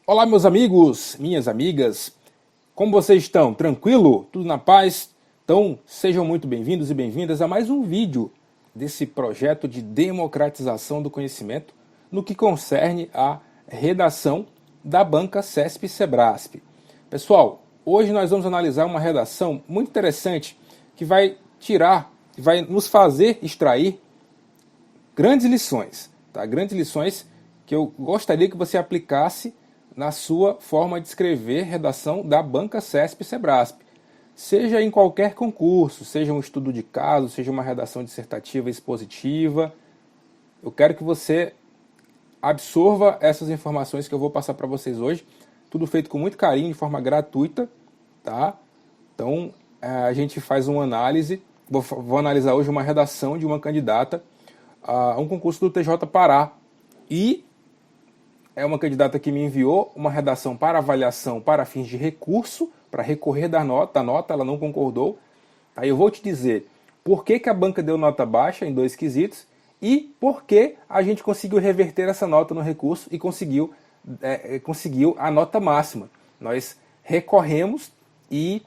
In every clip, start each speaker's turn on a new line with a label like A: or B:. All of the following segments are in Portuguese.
A: Olá, meus amigos, minhas amigas, como vocês estão? Tranquilo? Tudo na paz? Então, sejam muito bem-vindos e bem-vindas a mais um vídeo desse projeto de democratização do conhecimento no que concerne à redação da banca CESP-Sebrasp. Pessoal, hoje nós vamos analisar uma redação muito interessante que vai nos fazer extrair grandes lições, tá? Grandes lições que eu gostaria que você aplicasse na sua forma de escrever redação da banca CESP-Sebrasp. Seja em qualquer concurso, seja um estudo de caso, seja uma redação dissertativa expositiva, eu quero que você absorva essas informações que eu vou passar para vocês hoje, tudo feito com muito carinho, de forma gratuita, tá? Então, a gente faz uma análise, vou analisar hoje uma redação de uma candidata a um concurso do TJ Pará, e é uma candidata que me enviou uma redação para avaliação para fins de recurso, para recorrer da nota, ela não concordou. Aí eu vou te dizer por que a banca deu nota baixa em dois quesitos e por que a gente conseguiu reverter essa nota no recurso e conseguiu a nota máxima. Nós recorremos e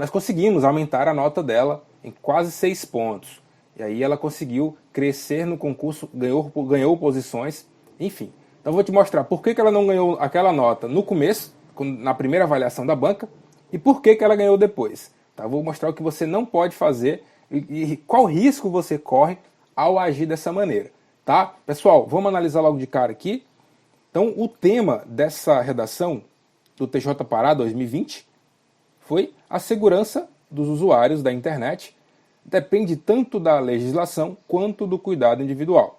A: nós conseguimos aumentar a nota dela em quase 6 pontos. E aí ela conseguiu crescer no concurso, ganhou posições, enfim. Então eu vou te mostrar por que ela não ganhou aquela nota no começo, na primeira avaliação da banca, e por que ela ganhou depois. Tá? Vou mostrar o que você não pode fazer e qual risco você corre ao agir dessa maneira. Tá? Pessoal, vamos analisar logo de cara aqui. Então o tema dessa redação do TJ Pará 2020 foi a segurança dos usuários da internet. Depende tanto da legislação quanto do cuidado individual.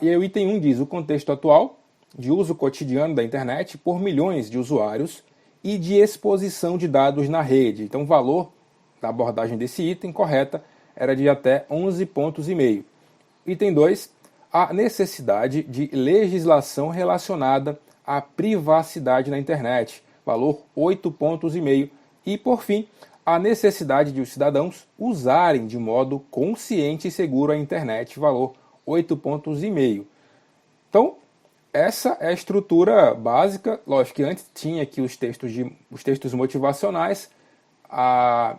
A: E aí o item 1 diz: o contexto atual de uso cotidiano da internet por milhões de usuários e de exposição de dados na rede. Então o valor da abordagem desse item correta era de até 11,5 pontos. Item 2, a necessidade de legislação relacionada à privacidade na internet, valor 8,5 pontos. E por fim, a necessidade de os cidadãos usarem de modo consciente e seguro a internet, valor 8,5 pontos. Então, essa é a estrutura básica. Lógico que antes tinha aqui os textos motivacionais. A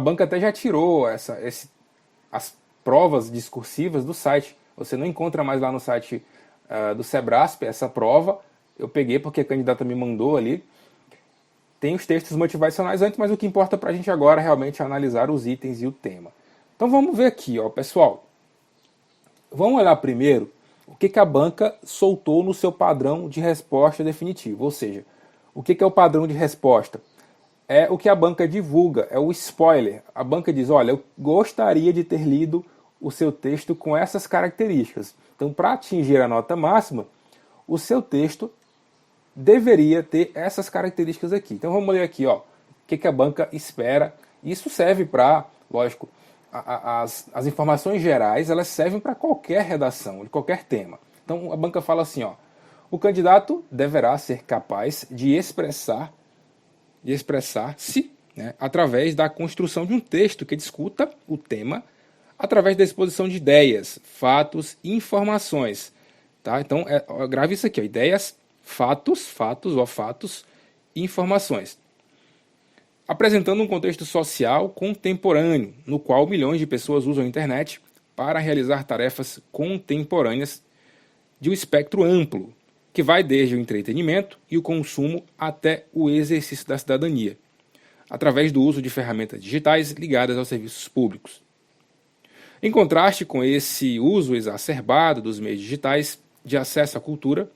A: banca até já tirou as provas discursivas do site. Você não encontra mais lá no site do Sebrasp essa prova. Eu peguei porque a candidata me mandou ali. Tem os textos motivacionais antes, mas o que importa para a gente agora realmente é analisar os itens e o tema. Então vamos ver aqui, ó, pessoal. Vamos olhar primeiro o que a banca soltou no seu padrão de resposta definitivo. Ou seja, o que é o padrão de resposta? É o que a banca divulga, é o spoiler. A banca diz: olha, eu gostaria de ter lido o seu texto com essas características. Então, para atingir a nota máxima, o seu texto deveria ter essas características aqui. Então vamos ler aqui, ó, o que a banca espera. Isso serve para, lógico, as informações gerais, elas servem para qualquer redação, de qualquer tema. Então a banca fala assim, ó: o candidato deverá ser capaz de expressar-se, né, através da construção de um texto que discuta o tema, através da exposição de ideias, fatos e informações. Tá? Então grave isso aqui, ó, ideias, fatos e informações, apresentando um contexto social contemporâneo, no qual milhões de pessoas usam a internet para realizar tarefas contemporâneas de um espectro amplo, que vai desde o entretenimento e o consumo até o exercício da cidadania, através do uso de ferramentas digitais ligadas aos serviços públicos. Em contraste com esse uso exacerbado dos meios digitais de acesso à cultura,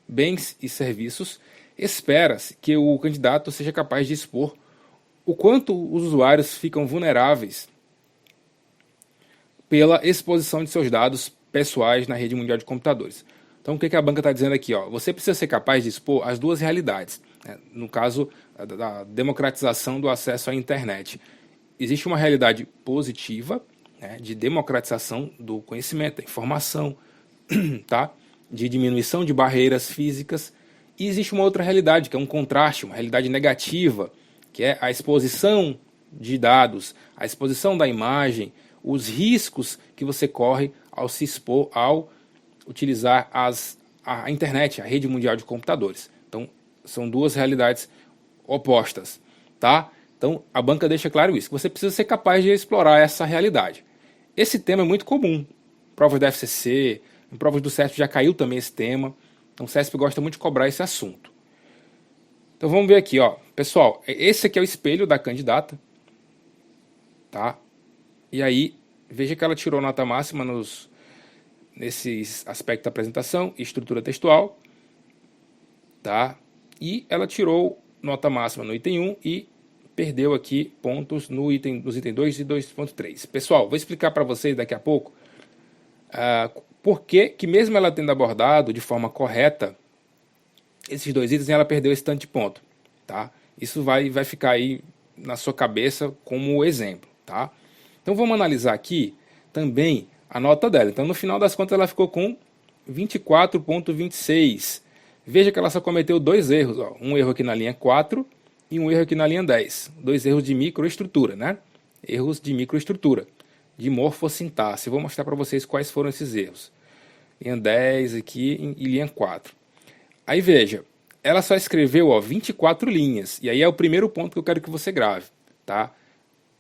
A: bens e serviços, espera-se que o candidato seja capaz de expor o quanto os usuários ficam vulneráveis pela exposição de seus dados pessoais na rede mundial de computadores. Então o que a banca está dizendo aqui? Ó? Você precisa ser capaz de expor as duas realidades, né? No caso da democratização do acesso à internet. Existe uma realidade positiva, né, de democratização do conhecimento, da informação, tá? De diminuição de barreiras físicas, e existe uma outra realidade, que é um contraste, uma realidade negativa, que é a exposição de dados, a exposição da imagem, os riscos que você corre ao se expor, ao utilizar as a internet, a rede mundial de computadores. Então, são duas realidades opostas, tá? Então, a banca deixa claro isso, que você precisa ser capaz de explorar essa realidade. Esse tema é muito comum, provas da FCC, em provas do CESP já caiu também esse tema, então o CESP gosta muito de cobrar esse assunto. Então vamos ver aqui, ó. Pessoal, esse aqui é o espelho da candidata, tá? E aí, veja que ela tirou nota máxima nesses aspectos da apresentação e estrutura textual, tá? E ela tirou nota máxima no item 1 e perdeu aqui pontos nos item 2 e 2.3. Pessoal, vou explicar para vocês daqui a pouco por que mesmo ela tendo abordado de forma correta esses dois itens, ela perdeu esse tanto de ponto, tá? Isso vai ficar aí na sua cabeça como exemplo, tá? Então vamos analisar aqui também a nota dela. Então no final das contas ela ficou com 24.26. Veja que ela só cometeu dois erros, ó. Um erro aqui na linha 4 e um erro aqui na linha 10. Dois erros de microestrutura, né? Erros de microestrutura, de morfossintaxe. Eu vou mostrar para vocês quais foram esses erros. Linha 10 aqui e linha 4. Aí veja, ela só escreveu, ó, 24 linhas. E aí é o primeiro ponto que eu quero que você grave, tá?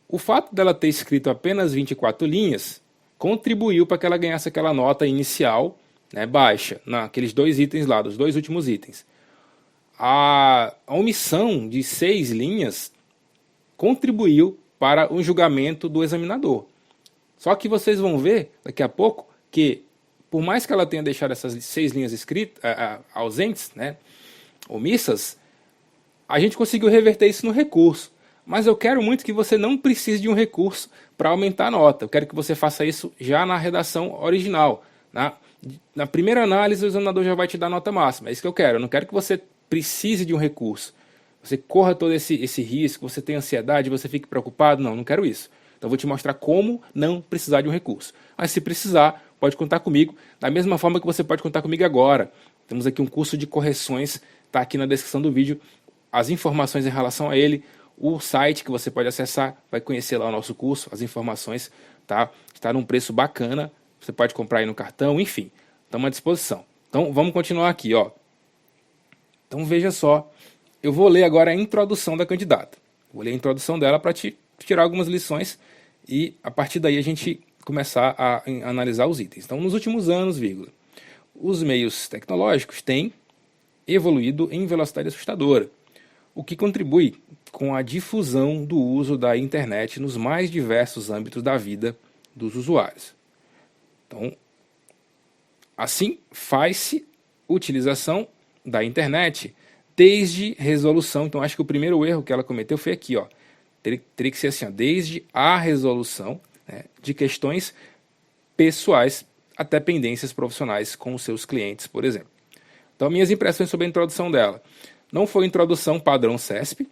A: O fato dela ter escrito apenas 24 linhas contribuiu para que ela ganhasse aquela nota inicial, né, baixa, naqueles dois itens lá, dos dois últimos itens. A omissão de 6 linhas contribuiu para o julgamento do examinador. Só que vocês vão ver daqui a pouco que, por mais que ela tenha deixado essas 6 linhas escritas, ausentes, né, omissas, a gente conseguiu reverter isso no recurso. Mas eu quero muito que você não precise de um recurso para aumentar a nota. Eu quero que você faça isso já na redação original. Na primeira análise, o examinador já vai te dar a nota máxima. É isso que eu quero. Eu não quero que você precise de um recurso. Você corra todo esse risco, você tenha ansiedade, você fique preocupado. Não, não quero isso. Então eu vou te mostrar como não precisar de um recurso. Mas se precisar, pode contar comigo, da mesma forma que você pode contar comigo agora. Temos aqui um curso de correções, está aqui na descrição do vídeo, as informações em relação a ele, o site que você pode acessar, vai conhecer lá o nosso curso, as informações, tá? Está num preço bacana, você pode comprar aí no cartão, enfim, estamos à disposição. Então vamos continuar aqui, ó. Então veja só, eu vou ler agora a introdução da candidata. Vou ler a introdução dela para te tirar algumas lições e a partir daí a gente começar a analisar os itens. Então, nos últimos anos, os meios tecnológicos têm evoluído em velocidade assustadora, o que contribui com a difusão do uso da internet nos mais diversos âmbitos da vida dos usuários. Então, assim, faz-se utilização da internet desde resolução. Então, acho que o primeiro erro que ela cometeu foi aqui, ó. Teria que ser assim, ó, desde a resolução, né, de questões pessoais até pendências profissionais com os seus clientes, por exemplo. Então, minhas impressões sobre a introdução dela. Não foi introdução padrão CESP,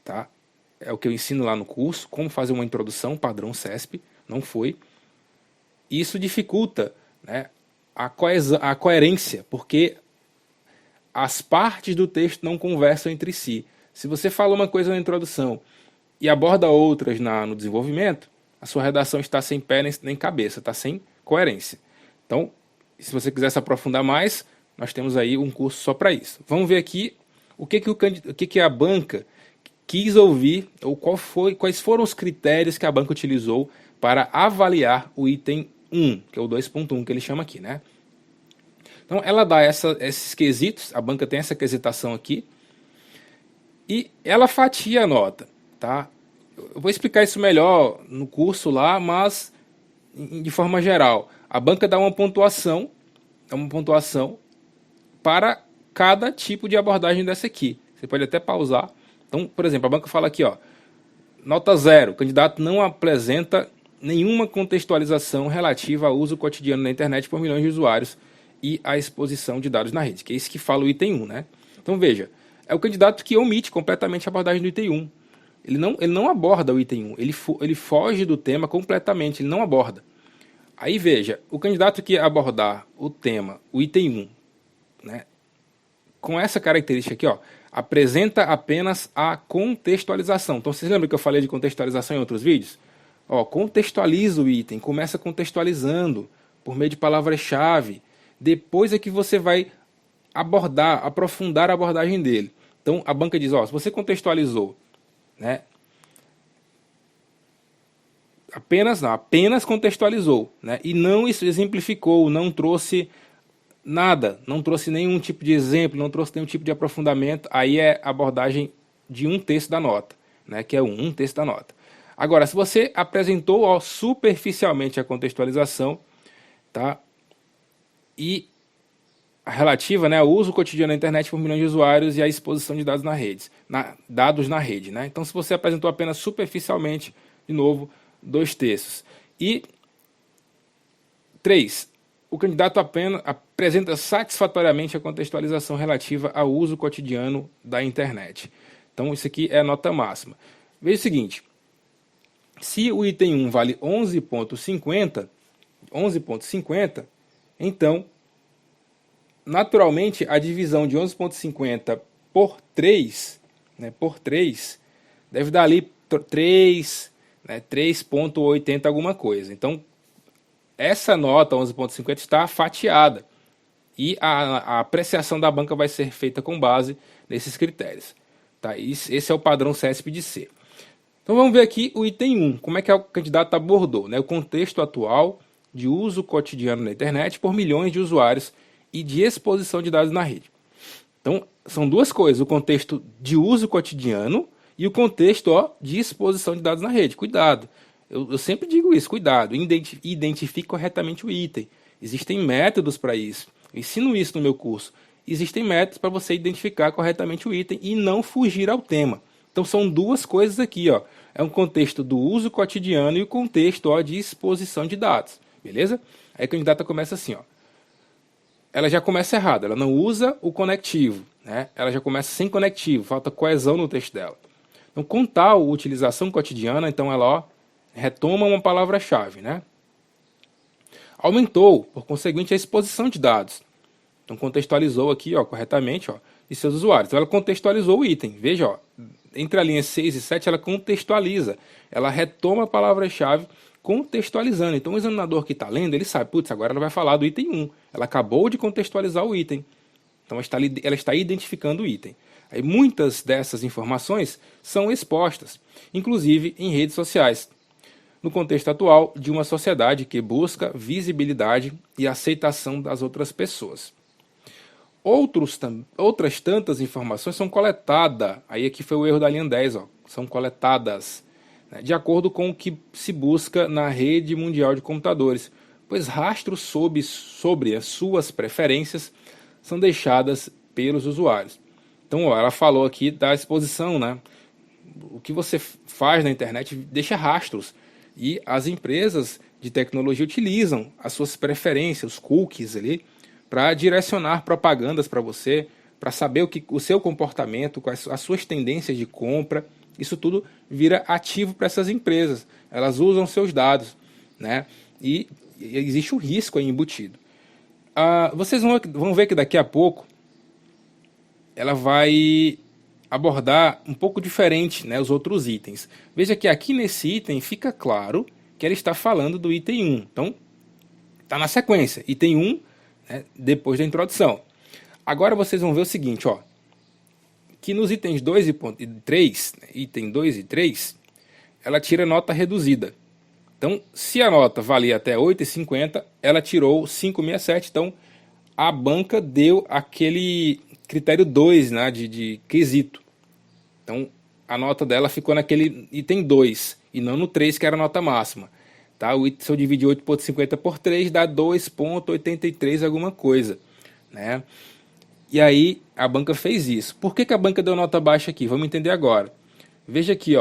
A: tá? É o que eu ensino lá no curso, como fazer uma introdução padrão CESP, não foi. Isso dificulta, né, a coerência, porque as partes do texto não conversam entre si. Se você fala uma coisa na introdução e aborda outras no desenvolvimento, a sua redação está sem pé nem cabeça, está sem coerência. Então, se você quiser se aprofundar mais, nós temos aí um curso só para isso. Vamos ver aqui o que a banca quis ouvir, ou quais foram os critérios que a banca utilizou para avaliar o item 1, que é o 2.1 que ele chama aqui, né? Então, ela dá esses quesitos, a banca tem essa quesitação aqui, e ela fatia a nota, tá? Eu vou explicar isso melhor no curso lá, mas de forma geral, a banca dá uma pontuação para cada tipo de abordagem dessa aqui. Você pode até pausar. Então, por exemplo, a banca fala aqui, ó, nota 0, o candidato não apresenta nenhuma contextualização relativa ao uso cotidiano da internet por milhões de usuários e à exposição de dados na rede, que é isso que fala o item 1, né? Então veja, é o candidato que omite completamente a abordagem do item 1. Ele não aborda o item 1, ele foge do tema completamente, ele não aborda. Aí veja, o candidato que abordar o tema, o item 1, né, com essa característica aqui, ó, apresenta apenas a contextualização. Então vocês lembram que eu falei de contextualização em outros vídeos? Ó, contextualiza o item, começa contextualizando por meio de palavras-chave. Depois é que você vai aprofundar a abordagem dele. Então a banca diz, ó, se você contextualizou, né, apenas contextualizou, né, e não exemplificou, não trouxe nada, não trouxe nenhum tipo de exemplo, não trouxe nenhum tipo de aprofundamento, aí é a abordagem de 1/3 da nota, né, que é 1/3 da nota. Agora, se você apresentou ó, superficialmente a contextualização, tá, e a relativa, né, ao uso cotidiano da internet por milhões de usuários e a exposição de dados dados na rede, né? Então, se você apresentou apenas superficialmente, de novo, 2/3. E 3. O candidato apenas apresenta satisfatoriamente a contextualização relativa ao uso cotidiano da internet. Então, isso aqui é a nota máxima. Veja o seguinte, se o item 1 vale 11,50, então naturalmente, a divisão de 11,50 por 3, né, deve dar ali 3, né, 3,80 alguma coisa. Então, essa nota 11,50 está fatiada e a apreciação da banca vai ser feita com base nesses critérios. Tá? Esse é o padrão CESP de C. Então, vamos ver aqui o item 1, como é que o candidato abordou, né, o contexto atual de uso cotidiano na internet por milhões de usuários e de exposição de dados na rede. Então, são duas coisas, o contexto de uso cotidiano e o contexto de exposição de dados na rede. Cuidado, eu sempre digo isso, cuidado, identifique corretamente o item. Existem métodos para isso, eu ensino isso no meu curso. Existem métodos para você identificar corretamente o item e não fugir ao tema. Então, são duas coisas aqui, ó. É um contexto do uso cotidiano e o contexto de exposição de dados, beleza? Aí a candidata começa assim, ó. Ela já começa errada, ela não usa o conectivo, né? Ela já começa sem conectivo, falta coesão no texto dela. Então, com tal utilização cotidiana, então ela retoma uma palavra-chave, né? Aumentou, por conseguinte, a exposição de dados. Então, contextualizou aqui corretamente de seus usuários. Então, ela contextualizou o item. Veja, entre a linha 6 e 7, ela contextualiza. Ela retoma a palavra-chave contextualizando. Então o examinador que está lendo, ele sabe, putz, agora ela vai falar do item 1. Ela acabou de contextualizar o item. Então ela está identificando o item. Aí muitas dessas informações são expostas, inclusive em redes sociais, no contexto atual de uma sociedade que busca visibilidade e aceitação das outras pessoas. Outras tantas informações são coletadas, aí aqui foi o erro da linha 10, são coletadas de acordo com o que se busca na rede mundial de computadores, pois rastros sobre as suas preferências são deixadas pelos usuários. Então, ela falou aqui da exposição, né? O que você faz na internet deixa rastros e as empresas de tecnologia utilizam as suas preferências, os cookies ali, para direcionar propagandas para você, para saber o seu comportamento, quais as suas tendências de compra. Isso tudo vira ativo para essas empresas. Elas usam seus dados, né? E existe um risco aí embutido. Vocês vão ver que daqui a pouco ela vai abordar um pouco diferente, né, os outros itens. Veja que aqui nesse item fica claro que ela está falando do item 1. Então, está na sequência. Item 1, né, depois da introdução. Agora vocês vão ver o seguinte, que nos itens 2 e 3, item 2 e 3, ela tira nota reduzida. Então, se a nota valia até 8,50, ela tirou 5,67. Então, a banca deu aquele critério 2, né, de quesito. Então, a nota dela ficou naquele item 2, e não no 3, que era a nota máxima. Tá? Se eu dividir 8,50 por 3, dá 2,83 alguma coisa, né? E aí a banca fez isso. Por que a banca deu nota baixa aqui? Vamos entender agora. Veja aqui,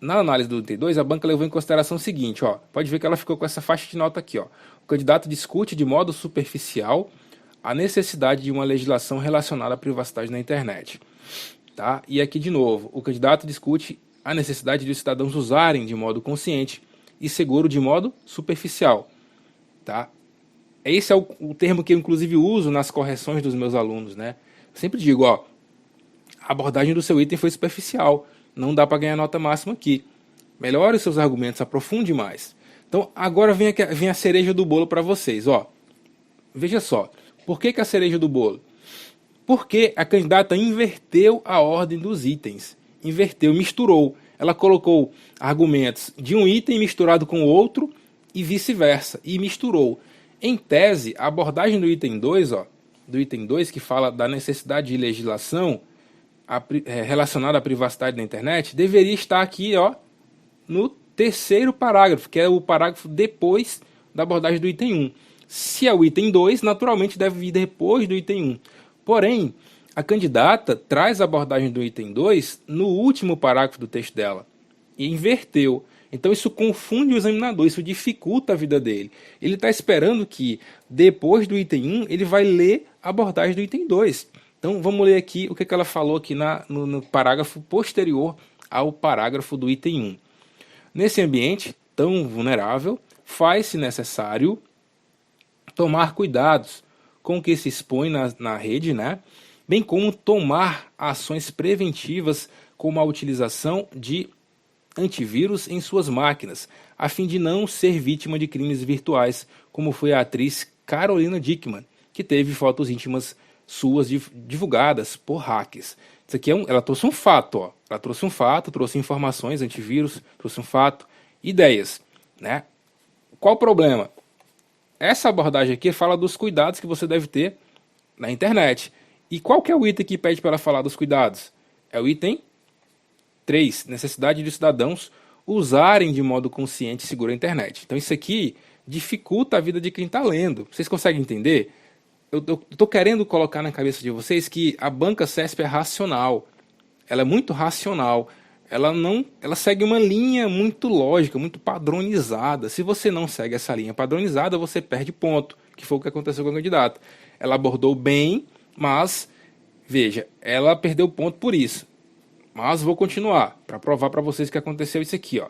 A: na análise do item 2, a banca levou em consideração o seguinte, pode ver que ela ficou com essa faixa de nota aqui, O candidato discute de modo superficial a necessidade de uma legislação relacionada à privacidade na internet. Tá? E aqui de novo, o candidato discute a necessidade de os cidadãos usarem de modo consciente e seguro de modo superficial. Tá? Esse é o termo que eu inclusive uso nas correções dos meus alunos, né? Eu sempre digo, a abordagem do seu item foi superficial, não dá para ganhar nota máxima aqui. Melhore os seus argumentos, aprofunde mais. Então agora vem a cereja do bolo para vocês, Veja só, por que a cereja do bolo? Porque a candidata inverteu a ordem dos itens. Inverteu, misturou. Ela colocou argumentos de um item misturado com o outro e vice-versa. E misturou. Em tese, a abordagem do item 2, do item 2, que fala da necessidade de legislação relacionada à privacidade da internet, deveria estar aqui no terceiro parágrafo, que é o parágrafo depois da abordagem do item 1. Se é o item 2, naturalmente deve vir depois do item 1. Porém, a candidata traz a abordagem do item 2 no último parágrafo do texto dela e inverteu. Então isso confunde o examinador, isso dificulta a vida dele. Ele está esperando que depois do item 1 ele vai ler a abordagem do item 2. Então vamos ler aqui o que ela falou aqui no parágrafo posterior ao parágrafo do item 1. Nesse ambiente tão vulnerável, faz-se necessário tomar cuidados com o que se expõe na rede, né? Bem como tomar ações preventivas como a utilização de antivírus em suas máquinas, a fim de não ser vítima de crimes virtuais, como foi a atriz Carolina Dickman, que teve fotos íntimas suas divulgadas por hackers. Isso aqui ela trouxe um fato, ela trouxe um fato, trouxe informações, antivírus, trouxe um fato, ideias, né? Qual o problema? Essa abordagem aqui fala dos cuidados que você deve ter na internet. E qual que é o item que pede para ela falar dos cuidados? É o item 3, necessidade de cidadãos usarem de modo consciente e seguro a internet. Então isso aqui dificulta a vida de quem está lendo. Vocês conseguem entender? Eu estou querendo colocar na cabeça de vocês que a banca CESP é racional. Ela é muito racional. Ela segue uma linha muito lógica, muito padronizada. Se você não segue essa linha padronizada, você perde ponto, que foi o que aconteceu com a candidata. Ela abordou bem, mas, veja, ela perdeu ponto por isso. Mas vou continuar, para provar para vocês que aconteceu isso aqui.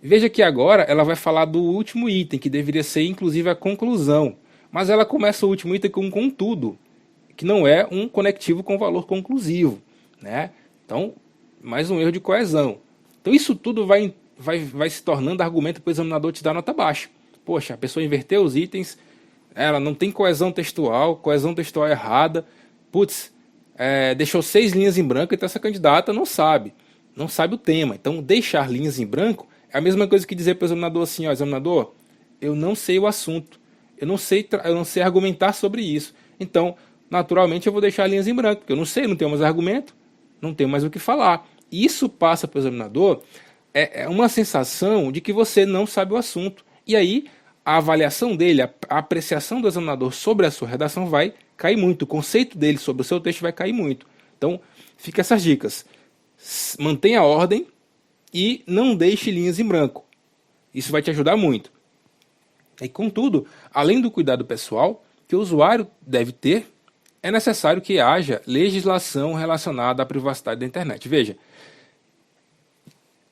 A: Veja que agora ela vai falar do último item, que deveria ser inclusive a conclusão. Mas ela começa o último item com contudo, que não é um conectivo com valor conclusivo, né? Então, mais um erro de coesão. Então isso tudo vai se tornando argumento para o examinador te dar nota baixa. Poxa, a pessoa inverteu os itens, ela não tem coesão textual errada, putz, deixou 6 linhas em branco, então essa candidata não sabe o tema. Então deixar linhas em branco é a mesma coisa que dizer para o examinador assim, examinador, eu não sei o assunto, eu não sei argumentar sobre isso, então naturalmente eu vou deixar linhas em branco, porque eu não sei, não tenho mais argumento, não tenho mais o que falar. Isso passa para o examinador uma sensação de que você não sabe o assunto. E aí a avaliação dele, a apreciação do examinador sobre a sua redação vai cair muito. O conceito dele sobre o seu texto vai cair muito. Então, fica essas dicas. Mantenha a ordem e não deixe linhas em branco. Isso vai te ajudar muito. E, contudo, além do cuidado pessoal que o usuário deve ter, é necessário que haja legislação relacionada à privacidade da internet. Veja,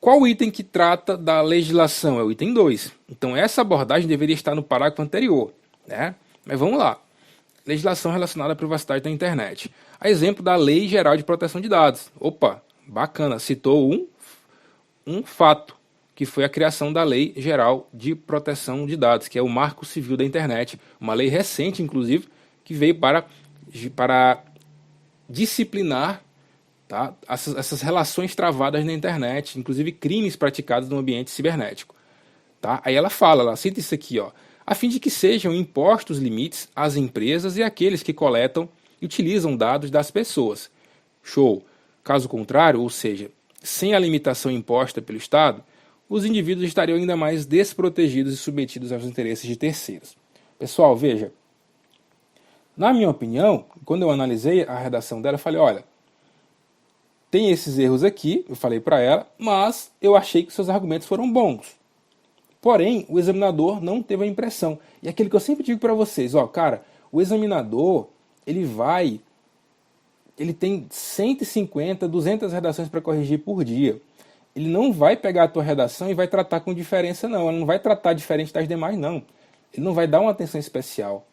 A: qual o item que trata da legislação? É o item 2. Então essa abordagem deveria estar no parágrafo anterior, né? Mas vamos lá. Legislação relacionada à privacidade da internet. A exemplo da Lei Geral de Proteção de Dados. Opa, bacana, citou um fato, que foi a criação da Lei Geral de Proteção de Dados, que é o Marco Civil da Internet, uma lei recente, inclusive, que veio para disciplinar, tá, essas relações travadas na internet, inclusive crimes praticados no ambiente cibernético. Tá? Aí ela cita isso aqui, a fim de que sejam impostos limites às empresas e àqueles que coletam e utilizam dados das pessoas. Show! Caso contrário, ou seja, sem a limitação imposta pelo Estado, os indivíduos estariam ainda mais desprotegidos e submetidos aos interesses de terceiros. Pessoal, veja, na minha opinião, quando eu analisei a redação dela, eu falei, olha, tem esses erros aqui, eu falei para ela, mas eu achei que seus argumentos foram bons. Porém, o examinador não teve a impressão. E aquilo que eu sempre digo para vocês, cara, o examinador, ele tem 150, 200 redações para corrigir por dia. Ele não vai pegar a tua redação e vai tratar com diferença, não. Ele não vai tratar diferente das demais, não. Ele não vai dar uma atenção especial.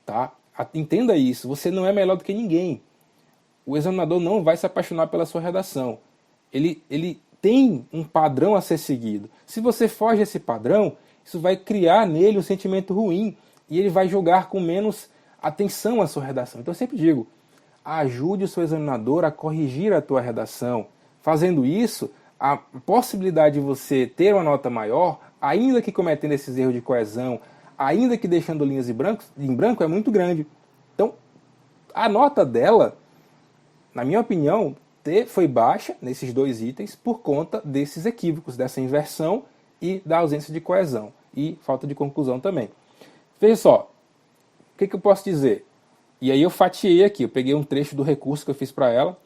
A: Tá? Entenda isso, você não é melhor do que ninguém. O examinador não vai se apaixonar pela sua redação. Ele tem um padrão a ser seguido. Se você foge desse padrão, isso vai criar nele um sentimento ruim e ele vai julgar com menos atenção a sua redação. Então eu sempre digo, ajude o seu examinador a corrigir a tua redação. Fazendo isso, a possibilidade de você ter uma nota maior, ainda que cometendo esses erros de coesão, ainda que deixando linhas em branco, é muito grande. Então, a nota dela, na minha opinião, foi baixa nesses dois itens por conta desses equívocos, dessa inversão e da ausência de coesão e falta de conclusão também. Veja só, o que eu posso dizer? E aí eu fatiei aqui, eu peguei um trecho do recurso que eu fiz para ela.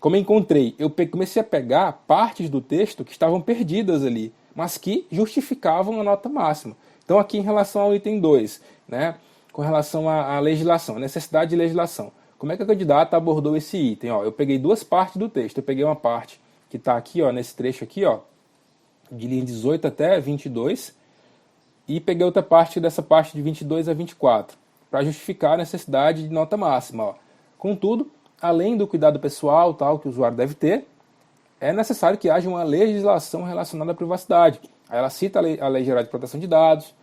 A: Como eu encontrei, eu comecei a pegar partes do texto que estavam perdidas ali, mas que justificavam a nota máxima. Então aqui em relação ao item 2, né, com relação à legislação, a necessidade de legislação. Como é que a candidata abordou esse item? Ó, eu peguei duas partes do texto. Eu peguei uma parte que está aqui, ó, nesse trecho aqui, ó, de linha 18 até 22, e peguei outra parte dessa parte de 22 a 24, para justificar a necessidade de nota máxima. Ó. Contudo, além do cuidado pessoal tal que o usuário deve ter, é necessário que haja uma legislação relacionada à privacidade. Aí ela cita a Lei Geral de Proteção de Dados,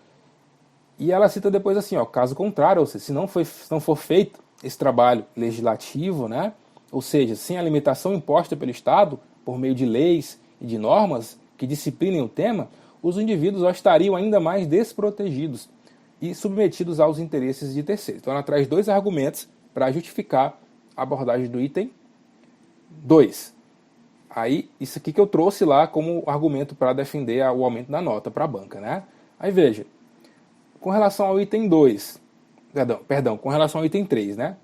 A: e ela cita depois assim, ó, caso contrário, ou seja, se não for feito esse trabalho legislativo, né, ou seja, sem a limitação imposta pelo Estado, por meio de leis e de normas que disciplinem o tema, os indivíduos estariam ainda mais desprotegidos e submetidos aos interesses de terceiros. Então ela traz dois argumentos para justificar a abordagem do item 2. Aí, isso aqui que eu trouxe lá como argumento para defender o aumento da nota para a banca, né? Aí veja, com relação ao item 2, perdão, com relação ao item 3, né?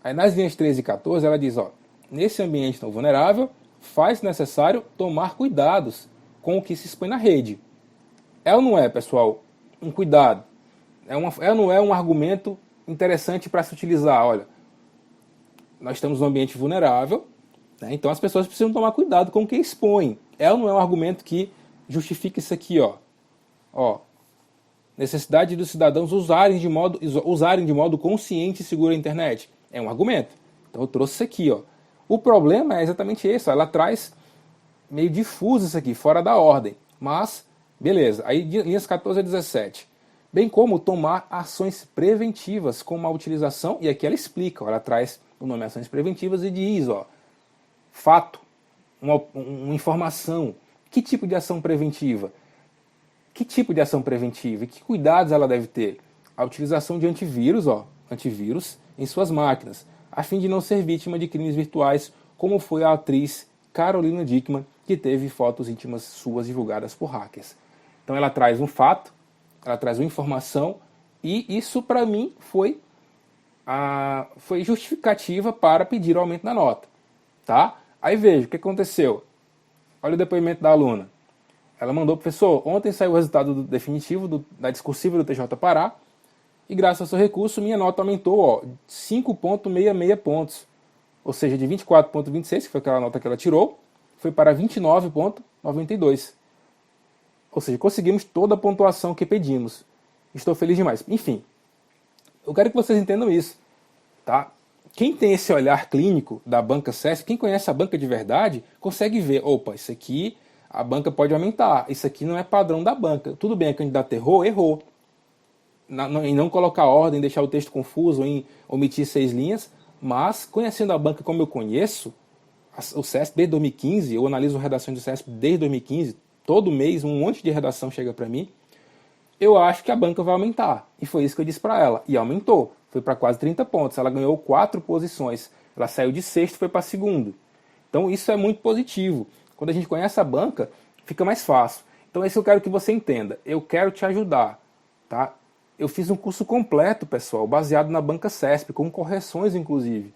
A: Aí nas linhas 13 e 14 ela diz, ó, nesse ambiente tão vulnerável, faz necessário tomar cuidados com o que se expõe na rede. É ou não é, pessoal, um cuidado? É ou não é um argumento interessante para se utilizar? Olha, nós estamos num ambiente vulnerável, né? Então as pessoas precisam tomar cuidado com o que expõem. É ou não é um argumento que justifica isso aqui, ó? Ó, necessidade dos cidadãos usarem de modo consciente e seguro a internet. É um argumento. Então eu trouxe isso aqui, ó. O problema é exatamente esse, ó. Ela traz meio difuso isso aqui, fora da ordem. Mas, beleza. Aí linhas 14 a 17. Bem como tomar ações preventivas com a utilização, e aqui ela explica, ó, ela traz o nome ações preventivas e diz, ó, fato, uma informação. Que tipo de ação preventiva? Que tipo de ação preventiva e que cuidados ela deve ter? A utilização de antivírus em suas máquinas, a fim de não ser vítima de crimes virtuais, como foi a atriz Carolina Dickmann, que teve fotos íntimas suas divulgadas por hackers. Então ela traz um fato, ela traz uma informação, e isso para mim foi justificativa para pedir o aumento da nota. Tá? Aí veja, o que aconteceu? Olha o depoimento da aluna. Ela mandou, professor, ontem saiu o resultado definitivo da discursiva do TJ Pará, e graças ao seu recurso, minha nota aumentou 5,66 pontos. Ou seja, de 24,26, que foi aquela nota que ela tirou, foi para 29,92. Ou seja, conseguimos toda a pontuação que pedimos. Estou feliz demais. Enfim, eu quero que vocês entendam isso. Tá? Quem tem esse olhar clínico da banca CESP, quem conhece a banca de verdade, consegue ver, opa, isso aqui a banca pode aumentar, isso aqui não é padrão da banca. Tudo bem, a candidata errou. Em não colocar ordem, deixar o texto confuso, em omitir 6 linhas, mas conhecendo a banca como eu conheço, o CESP desde 2015, eu analiso redações do CESP desde 2015, todo mês um monte de redação chega para mim, eu acho que a banca vai aumentar. E foi isso que eu disse para ela. E aumentou. Foi para quase 30 pontos. Ela ganhou 4 posições. Ela saiu de sexto e foi para segundo. Então isso é muito positivo. Quando a gente conhece a banca, fica mais fácil. Então é isso que eu quero que você entenda. Eu quero te ajudar. Tá? Eu fiz um curso completo, pessoal, baseado na banca CESP, com correções inclusive.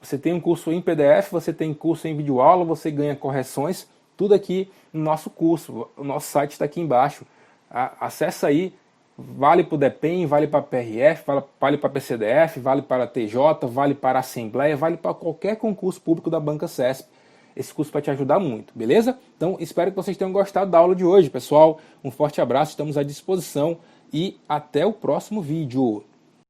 A: Você tem um curso em PDF, você tem curso em videoaula, você ganha correções, tudo aqui no nosso curso. O nosso site está aqui embaixo. Acesse aí, vale para o DEPEN, vale para a PRF, vale para a PCDF, vale para a TJ, vale para a Assembleia, vale para qualquer concurso público da banca CESP. Esse curso vai te ajudar muito, beleza? Então espero que vocês tenham gostado da aula de hoje, pessoal. Um forte abraço, estamos à disposição e até o próximo vídeo.